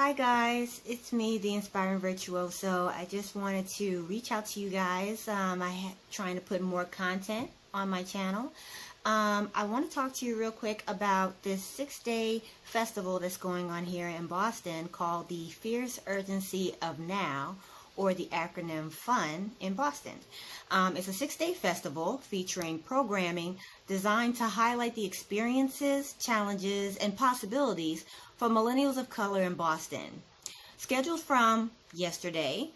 Hi guys, it's me, the Inspiring Virtuoso. I just wanted to reach out to you guys. Trying to put more content on my channel. I want to talk to you real quick about this 6-day festival that's going on here in Boston called the Fierce Urgency of Now, or the acronym FUN in Boston. It's a 6-day festival featuring programming designed to highlight the experiences, challenges, and possibilities for millennials of color in Boston. Scheduled from yesterday,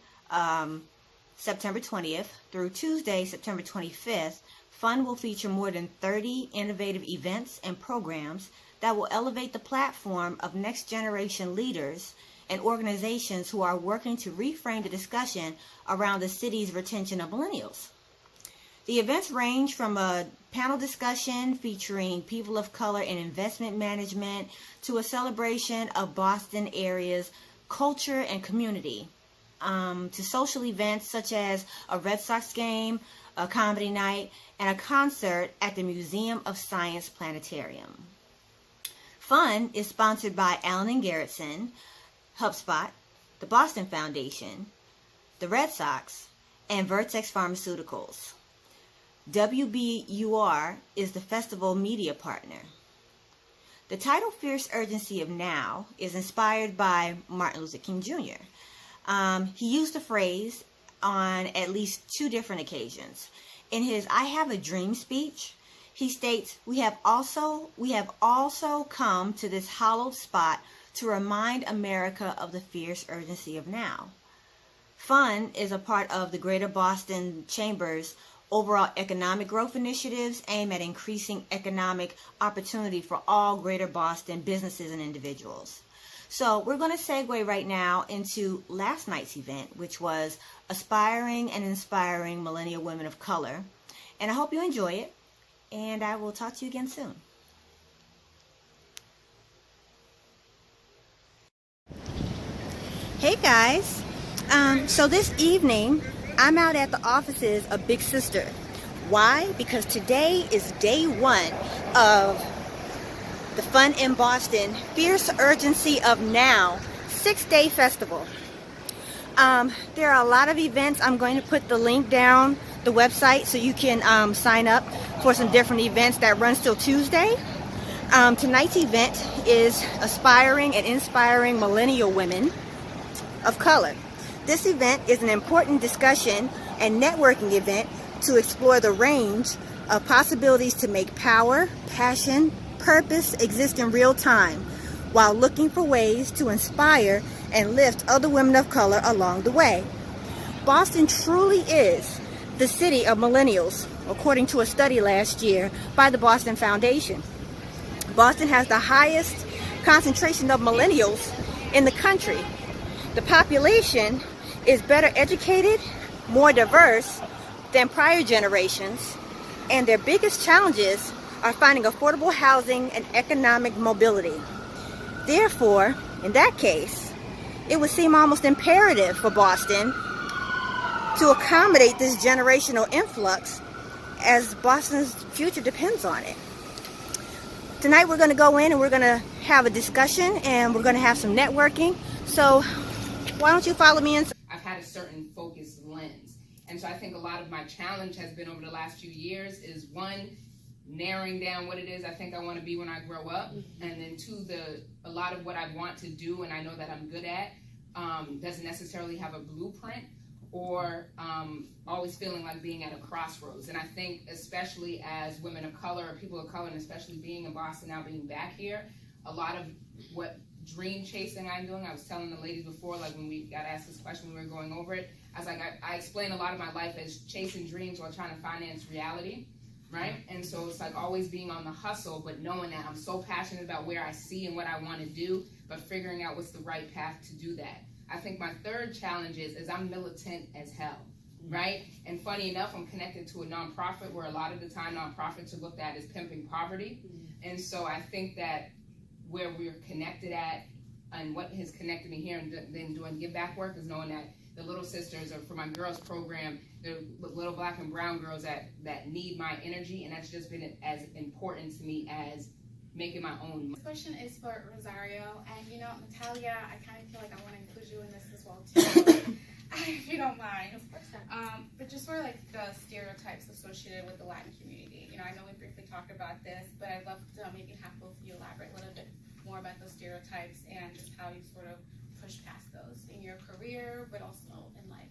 September 20th, through Tuesday, September 25th, FUN will feature more than 30 innovative events and programs that will elevate the platform of next generation leaders and organizations who are working to reframe the discussion around the city's retention of millennials. The events range from a panel discussion featuring people of color in investment management to a celebration of Boston area's culture and community, to social events such as a Red Sox game, a comedy night, and a concert at the Museum of Science Planetarium. FUN is sponsored by Allen & Garrison, HubSpot, the Boston Foundation, the Red Sox, and Vertex Pharmaceuticals. WBUR is the festival media partner. The title Fierce Urgency of Now is inspired by Martin Luther King Jr. He used the phrase on at least 2 different occasions. In his I Have a Dream speech, he states, we have also come to this hallowed spot to remind America of the fierce urgency of now. FUN is a part of the Greater Boston Chamber's overall economic growth initiatives aimed at increasing economic opportunity for all Greater Boston businesses and individuals. So we're going to segue right now into last night's event, which was Aspiring and Inspiring Millennial Women of Color. And I hope you enjoy it, and I will talk to you again soon. Hey guys, so this evening I'm out at the offices of Big Sister. Why? Because today is day 1 of the FUN in Boston Fierce Urgency of Now 6-day festival. There are a lot of events. I'm going to put the link down the website so you can sign up for some different events that runs till Tuesday. Tonight's event is Aspiring and Inspiring Millennial Women of Color. This event is an important discussion and networking event to explore the range of possibilities to make power, passion, purpose exist in real time, while looking for ways to inspire and lift other women of color along the way. Boston truly is the city of millennials, according to a study last year by the Boston Foundation. Boston has the highest concentration of millennials in the country. The population is better educated, more diverse than prior generations, and their biggest challenges are finding affordable housing and economic mobility. Therefore, in that case, it would seem almost imperative for Boston to accommodate this generational influx, as Boston's future depends on it. Tonight we're going to go in and we're going to have a discussion and we're going to have some networking. So why don't you follow me in? I've had a certain focused lens. And so I think a lot of my challenge has been over the last few years is 1, narrowing down what it is I think I want to be when I grow up. And then 2, a lot of what I want to do and I know that I'm good at doesn't necessarily have a blueprint, or always feeling like being at a crossroads. And I think especially as women of color or people of color, and especially being in Boston now, being back here, a lot of what dream chasing I'm doing, I was telling the ladies before, like when we got asked this question when we were going over it, I was like, I explain a lot of my life as chasing dreams while trying to finance reality, right? And so it's like always being on the hustle, but knowing that I'm so passionate about where I see and what I want to do, but figuring out what's the right path to do that. I think my third challenge is I'm militant as hell, right? And funny enough, I'm connected to a nonprofit where a lot of the time nonprofits are looked at as pimping poverty. And so I think that where we're connected at and what has connected me here and then doing give back work is knowing that the Little Sisters, or for my girls program, the little black and brown girls that need my energy, and that's just been as important to me as make it my own. This question is for Rosario, and you know, Nathalia, I kind of feel like I want to include you in this as well too, if you don't mind. But just sort of like the stereotypes associated with the Latin community. You know, I know we briefly talked about this, but I'd love to maybe have both of you elaborate a little bit more about those stereotypes and just how you sort of push past those in your career, but also in life.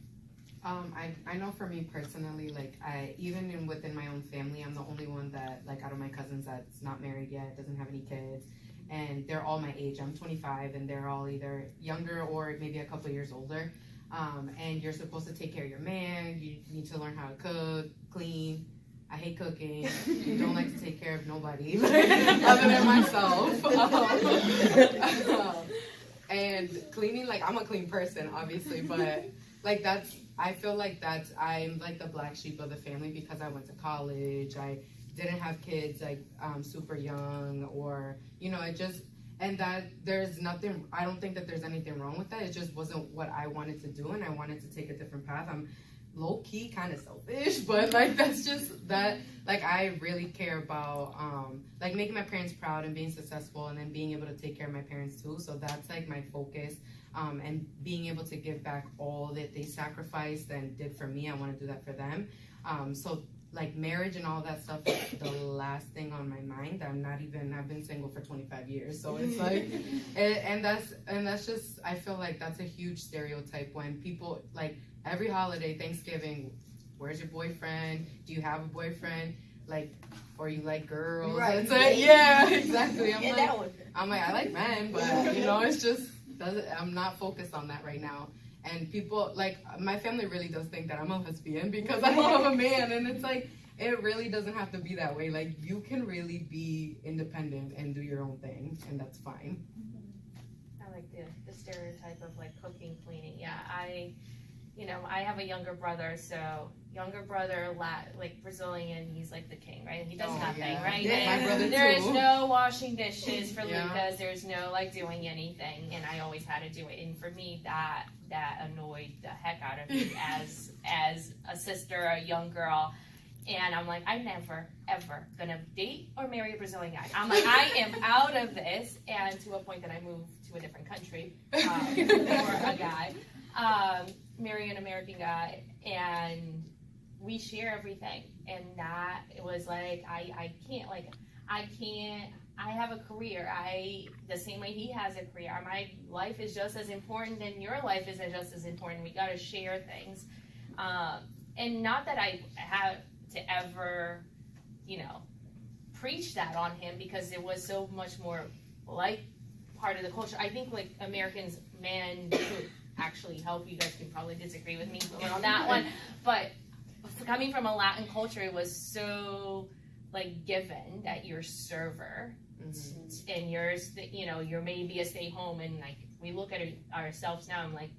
I know for me personally, like even within my own family, I'm the only one that, like, out of my cousins that's not married yet, doesn't have any kids, and they're all my age. I'm 25, and they're all either younger or maybe a couple years older. And you're supposed to take care of your man. You need to learn how to cook, clean. I hate cooking. Don't like to take care of nobody other than myself. And cleaning, like, I'm a clean person, obviously, but like I feel like I'm like the black sheep of the family because I went to college. I didn't have kids like super young, or it just, and that there's nothing, I don't think that there's anything wrong with that. It just wasn't what I wanted to do, and I wanted to take a different path. I'm low-key kind of selfish, but like that's just that, like I really care about like making my parents proud and being successful, and then being able to take care of my parents too. So that's like my focus, and being able to give back all that they sacrificed and did for me. I want to do that for them. So like marriage and all that stuff is the last thing on my mind. I've been single for 25 years, so it's like and that's just, I feel like that's a huge stereotype when people, like, every holiday, Thanksgiving, where's your boyfriend? Do you have a boyfriend? Like, or you like girls? Right. It's like, yeah, exactly. I'm like, I like men, but it's just, I'm not focused on that right now. And people, like, my family really does think that I'm a lesbian because I love a man, and it's like, it really doesn't have to be that way. Like, you can really be independent and do your own thing, and that's fine. I like the stereotype of like cooking, cleaning. Yeah, I have a younger brother, so younger brother, like Brazilian, he's like the king, right? He does nothing, right? Yeah, my brother there too. is no washing dishes for Yeah. Lucas. There's no like doing anything, and I always had to do it. And for me, that annoyed the heck out of me as a sister, a young girl. And I'm like, I'm never, ever gonna date or marry a Brazilian guy. I'm like, I am out of this. And to a point that I moved to a different country for a guy, marry an American guy, and we share everything. And that, it was like, I have a career. The same way he has a career. My life is just as important, and your life is just as important. We gotta share things. And not that I have to ever, preach that on him, because it was so much more like part of the culture. I think like Americans, men could actually help. You guys can probably disagree with me on that one, but coming from a Latin culture, it was so like given that you're server, and you're maybe a stay home, and like we look at ourselves now, I'm like,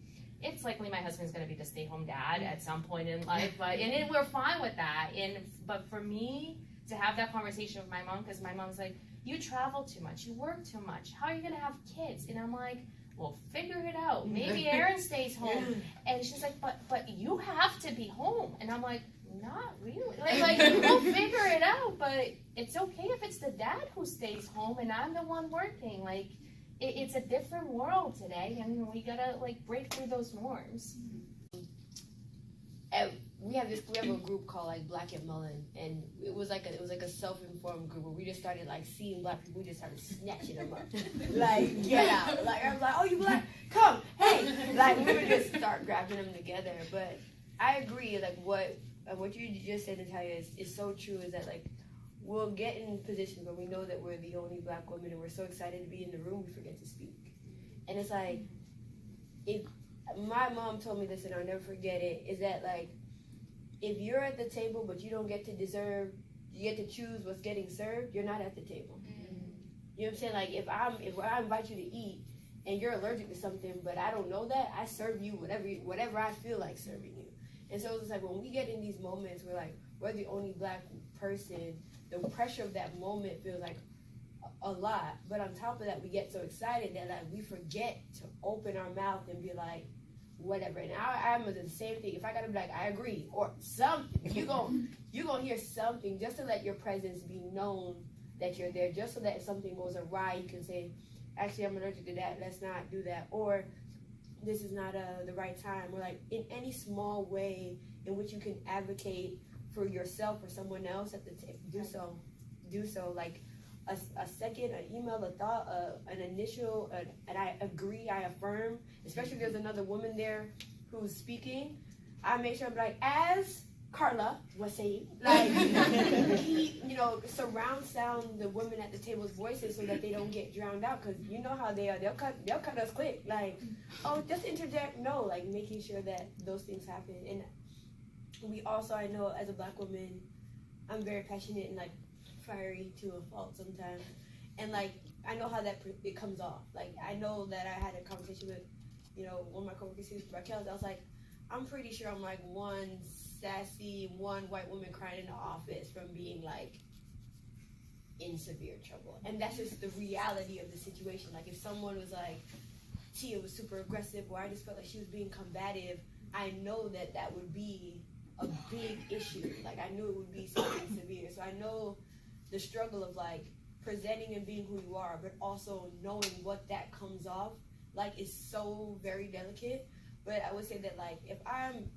it's likely my husband's going to be the stay-home dad at some point in life, we're fine with that. But for me to have that conversation with my mom, because my mom's like, you travel too much, you work too much, how are you going to have kids? And I'm like, well, figure it out. Maybe Aaron stays home. And she's like, but you have to be home. And I'm like, not really. Like we'll figure it out, but it's okay if it's the dad who stays home and I'm the one working. Like, it's a different world today, and we gotta like break through those norms. And we have a group called like Black and Mullen, and it was like a self-informed group where we just started like seeing black people, we just started snatching them up, like get out, like I'm like, oh, you black, come, hey, like we would just start grabbing them together. But I agree, like what you just said, Nathalia, is so true. Is that like, we'll get in positions where we know that we're the only black woman, and we're so excited to be in the room, we forget to speak. And it's like, if my mom told me this, and I'll never forget it, is that like, if you're at the table but you don't get to choose what's getting served, you're not at the table. You know what I'm saying? Like, if I invite you to eat and you're allergic to something, but I don't know that, I serve you whatever I feel like serving you. And so it's like, when we get in these moments where like we're the only black person, the pressure of that moment feels like a lot. But on top of that, we get so excited that like we forget to open our mouth and be like, whatever. And I'm the same thing. If I gotta be like, I agree, or something, you gonna hear something just to let your presence be known that you're there, just so that if something goes awry, you can say, actually, I'm allergic to that, let's not do that, or this is not the right time, or like in any small way in which you can advocate for yourself or someone else at the do so. Like a second, an email, a thought, an initial, and I agree, I affirm, especially if there's another woman there who's speaking, I make sure I'm like, as Carla was saying, like, surround sound the women at the table's voices so that they don't get drowned out, because you know how they are, they'll cut us quick, like, oh, just interject, no, like, making sure that those things happen. And we also, I know as a Black woman, I'm very passionate and like fiery to a fault sometimes, and like, I know how it comes off. Like, I know that I had a conversation with, one of my coworkers who's Raquel, I was like, I'm pretty sure I'm like one sassy, one white woman crying in the office from being like in severe trouble. And that's just the reality of the situation. Like, if someone was like, Tia was super aggressive, or I just felt like she was being combative, I know that would be a big issue. Like, I knew it would be something severe. So I know the struggle of like presenting and being who you are, but also knowing what that comes off like is so very delicate. But I would say that like, if I'm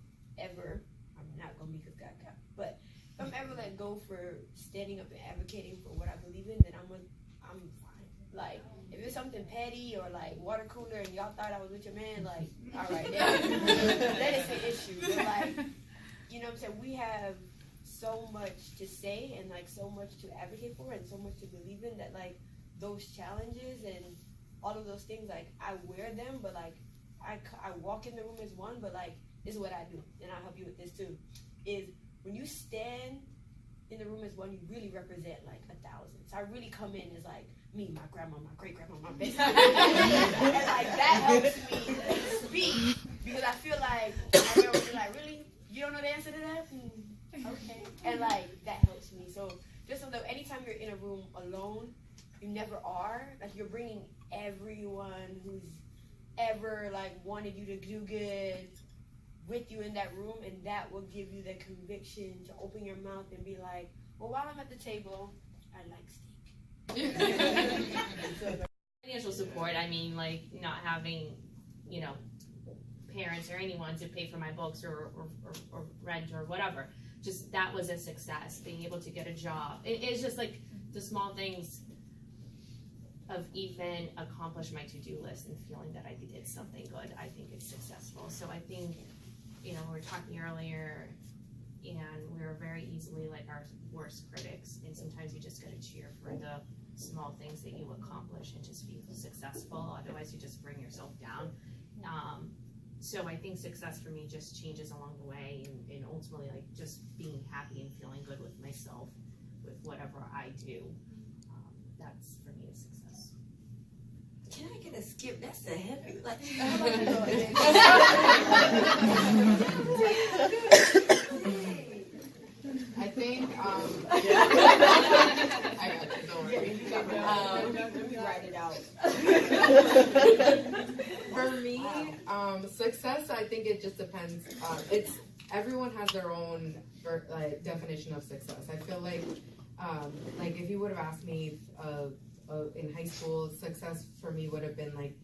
not gonna be Kaka, but if I'm ever let go for standing up and advocating for what I believe in, then I'm fine. Like, if it's something petty or like water cooler and y'all thought I was with your man, like, all right, that is an issue. But like, you know what I'm saying? We have so much to say and like so much to advocate for and so much to believe in, that like those challenges and all of those things, like I wear them, but like I walk in the room as one, but like this is what I do, and I'll help you with this too, is when you stand in the room as one, you really represent like 1,000. So I really come in as like me, my grandma, my great grandma, my best friend. And like that helps me speak, because I feel like I remember being like, really? You don't know the answer to that? Okay. And like that helps me. So just so that anytime you're in a room alone, you never are. Like, you're bringing everyone who's ever like wanted you to do good with you in that room, and that will give you the conviction to open your mouth and be like, well, while I'm at the table, I like steak. Financial support, I mean, like not having, parents or anyone to pay for my books or rent or whatever. Just that was a success. Being able to get a job. It's just like the small things of even accomplish my to-do list and feeling that I did something good. I think it's successful. So I think, we were talking earlier, and we were very easily like our worst critics, and sometimes you just gotta cheer for the small things that you accomplish and just be successful. Otherwise you just bring yourself down. So I think success for me just changes along the way, and ultimately like just being happy and feeling good with myself with whatever I do. That's for me a success. Can I get a skip? That's a heavy, like, I think, I got you, don't worry. Let me write it out. For me, success, I think it just depends. Everyone has their own definition of success. I feel like if you would have asked me in high school, success for me would have been like,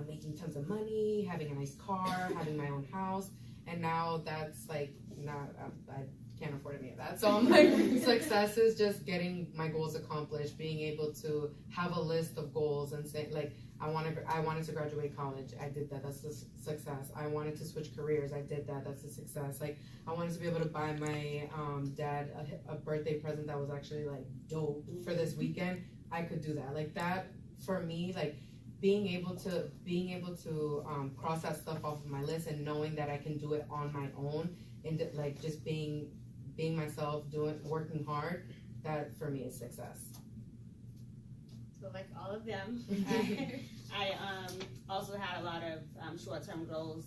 making tons of money, having a nice car, having my own house, and now that's like not. I can't afford any of that. So I'm like, success is just getting my goals accomplished, being able to have a list of goals and say like, I wanted to graduate college. I did that. That's a success. I wanted to switch careers. I did that. That's a success. Like, I wanted to be able to buy my dad a birthday present that was actually like dope for this weekend. I could do that. Like that for me, like being able to cross that stuff off of my list and knowing that I can do it on my own, and like just being myself, working hard. That for me is success. So like all of them, I also had a lot of short-term goals.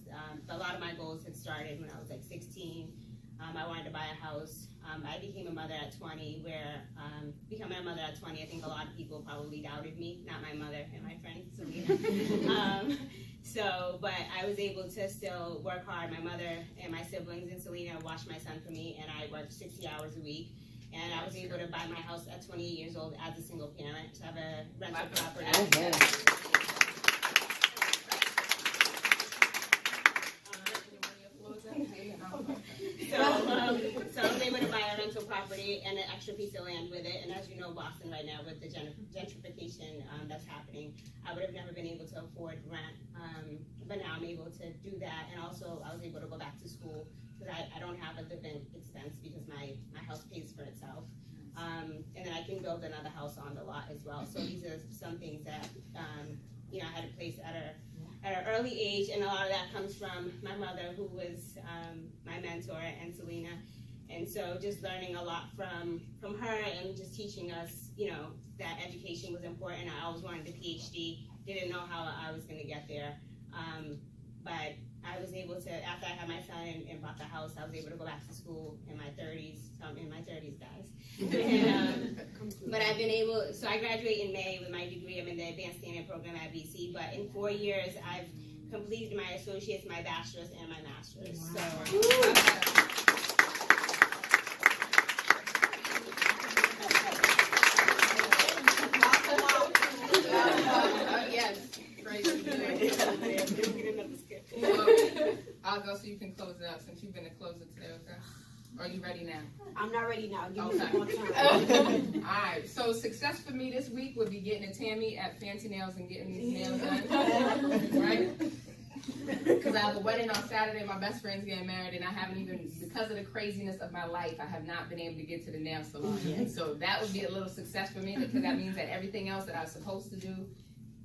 A lot of my goals had started when I was like 16. I wanted to buy a house. I became a mother at 20, where becoming a mother at 20, I think a lot of people probably doubted me, not my mother and my friend, Selena. But I was able to still work hard. My mother and my siblings and Selena watched my son for me, and I worked 60 hours a week. And I was able to buy my house at 28 years old as a single parent, to have a rental property. So I was able to buy a rental property and an extra piece of land with it. And as you know, Boston right now with the gentrification that's happening, I would have never been able to afford rent. But now I'm able to do that. And also I was able to go back to school because I don't have a living expense because my house pays for itself. And then I can build another house on the lot as well. So these are some things that I had to place at an early age, and a lot of that comes from my mother, who was my mentor, and Selena. And so just learning a lot from her and just teaching us, that education was important. I always wanted a PhD, didn't know how I was going to get there. But I was able to, after I had my son and bought the house, I was able to go back to school in my 30s. So I'm in my 30s, guys. And, but I've been able, so I graduate in May with my degree. I'm in the advanced standard program at BC. But in 4 years, I've completed my associates, my bachelor's, and my master's. Wow. So. I'll go so you can close it out since you've been a closer today, okay? Or are you ready now? I'm not ready now. Give Okay. me some more time. Alright, so success for me this week would be getting a Tammy at Fancy Nails and getting these nails done. Right? Because I have a wedding on Saturday, my best friend's getting married, and I haven't even, because of the craziness of my life, I have not been able to get to the nail salon yet. So that would be a little success for me, because that means that everything else that I was supposed to do,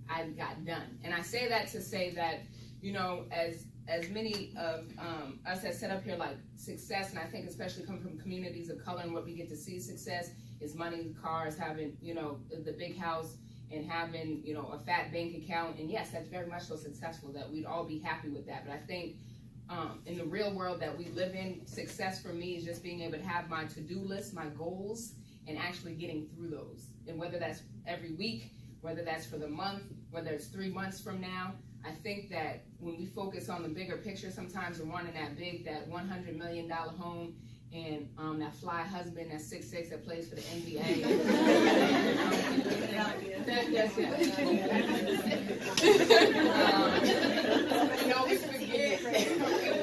I got done. And I say that to say that, as many of us that set up here, like success, and I think especially come from communities of color, and what we get to see success is money, cars, having, the big house, and having, a fat bank account. And yes, that's very much so successful, that we'd all be happy with that. But I think in the real world that we live in, success for me is just being able to have my to-do list, my goals, and actually getting through those. And whether that's every week, whether that's for the month, whether it's 3 months from now, I think that when we focus on the bigger picture, sometimes we're wanting that $100 million home, and that fly husband that's 6'6" that plays for the NBA. We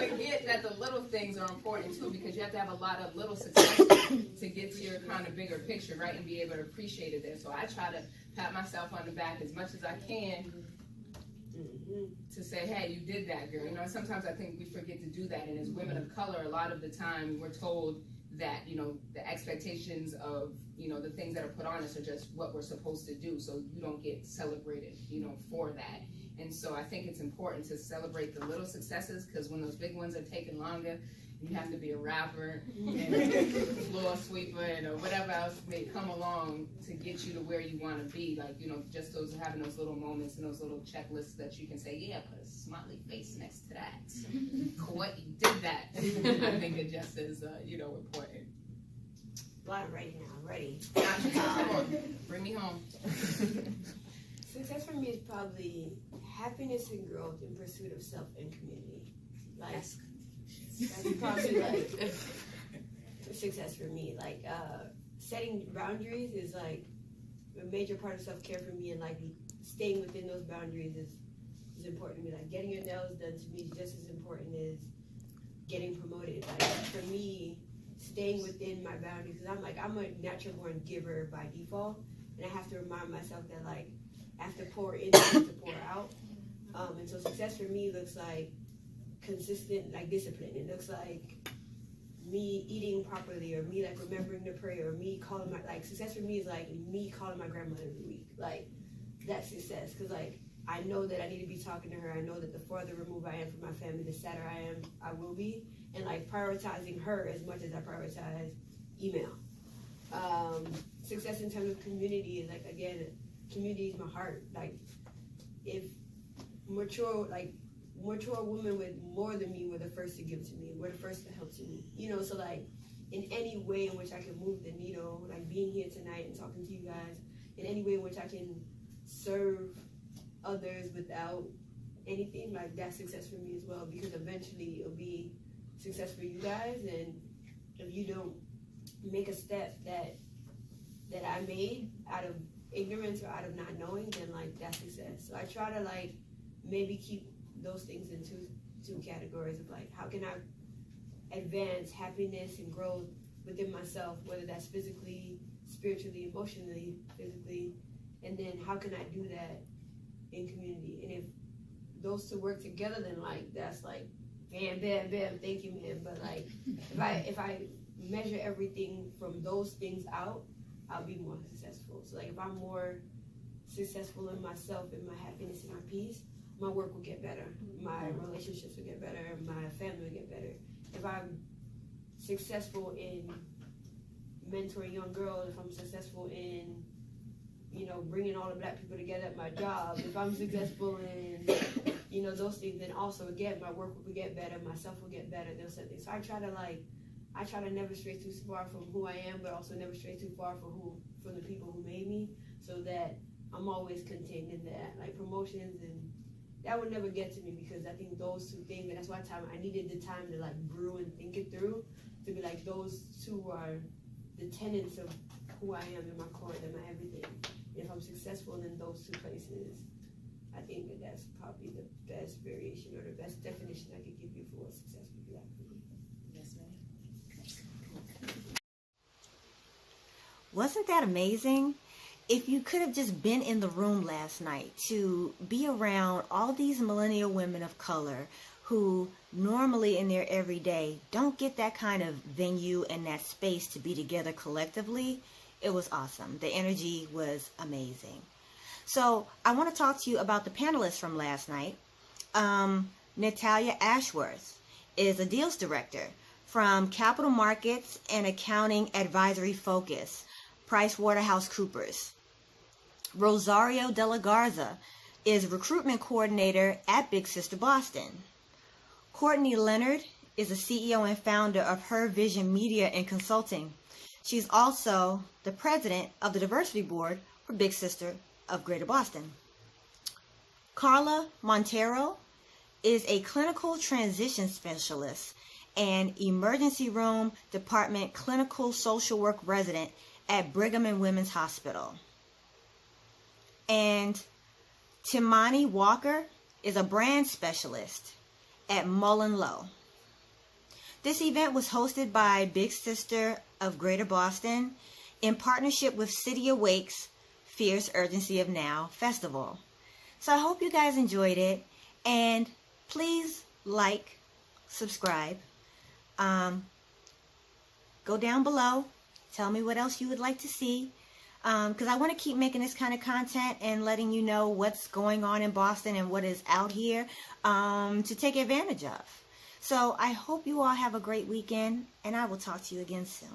forget that the little things are important too, because you have to have a lot of little success to get to your kind of bigger picture, right, and be able to appreciate it there. So I try to pat myself on the back as much as I can, to say, hey, you did that, girl. Sometimes I think we forget to do that. And as women of color, a lot of the time we're told that, the expectations of, the things that are put on us are just what we're supposed to do. So you don't get celebrated, for that. And so I think it's important to celebrate the little successes, because when those big ones are taking longer, you have to be a rapper and floor sweeper and whatever else may come along to get you to where you want to be. Like, just having those little moments and those little checklists that you can say, yeah, put a smiley face next to that. Courtney did that. I think it just is, important. Well, I'm ready now. I'm ready. Come on, bring me home. Success for me is probably happiness and growth in pursuit of self and community. That's probably like success for me. Like setting boundaries is like a major part of self-care for me, and like staying within those boundaries is important to me. Like getting your nails done to me is just as important as getting promoted. Like for me, staying within my boundaries, because I'm a natural born giver by default, and I have to remind myself that like I have to pour in, I have to pour out. And so success for me looks like consistent, like discipline. It looks like me eating properly, or me like remembering to pray, or me calling success for me is like me calling my grandmother every week. Like that's success, because like I know that I need to be talking to her. I know that the farther removed I am from my family, the sadder I will be, and like prioritizing her as much as I prioritize email. Success in terms of community is like, again, community is my heart. Like if mature women with more than me were the first to give to me, were the first to help to me. So like in any way in which I can move the needle, like being here tonight and talking to you guys, in any way in which I can serve others without anything, like that's success for me as well, because eventually it'll be success for you guys. And if you don't make a step that I made out of ignorance or out of not knowing, then like that's success. So I try to like maybe keep those things in two categories of like, how can I advance happiness and growth within myself, whether that's physically, spiritually, emotionally, physically, and then how can I do that in community? And if those two work together, then like that's like bam, bam, bam, thank you, man. But like if I measure everything from those things out, I'll be more successful. So like if I'm more successful in myself, in my happiness and my peace, my work will get better, my relationships will get better, my family will get better. If I'm successful in mentoring young girls, if I'm successful in, you know, bringing all the black people together at my job, if I'm successful in, you know, those things, then also again, my work will get better, myself will get better, those things. So I try to never stray too far from who I am, but also never stray too far from the people who made me, so that I'm always contained in that, like promotions, and that would never get to me, because I think those two things, and that's why I needed the time to like brew and think it through, to be like, those two are the tenets of who I am in my core, and my everything. And if I'm successful in those two places, I think that that's probably the best variation or the best definition I could give you for what success would be like for me. Yes, ma'am. Wasn't that amazing? If you could have just been in the room last night to be around all these millennial women of color who normally in their everyday don't get that kind of venue and that space to be together collectively, it was awesome. The energy was amazing. So I want to talk to you about the panelists from last night. Nathalia Ashworth is a deals director from Capital Markets and Accounting Advisory Focus, PricewaterhouseCoopers. Rosario de la Garza is recruitment coordinator at Big Sister Boston. Courtney Leonard is the CEO and founder of HerVision Media and Consulting. She's also the president of the diversity board for Big Sister of Greater Boston. Carla Monteiro is a clinical transition specialist and emergency room department clinical social work resident at Brigham and Women's Hospital. And Timanni Walker is a brand specialist at MullenLowe. This event was hosted by Big Sister of Greater Boston in partnership with City Awake's Fierce Urgency of Now Festival. So I hope you guys enjoyed it, and please like, subscribe, go down below, tell me what else you would like to see, because I want to keep making this kind of content and letting you know what's going on in Boston and what is out here to take advantage of. So I hope you all have a great weekend, and I will talk to you again soon.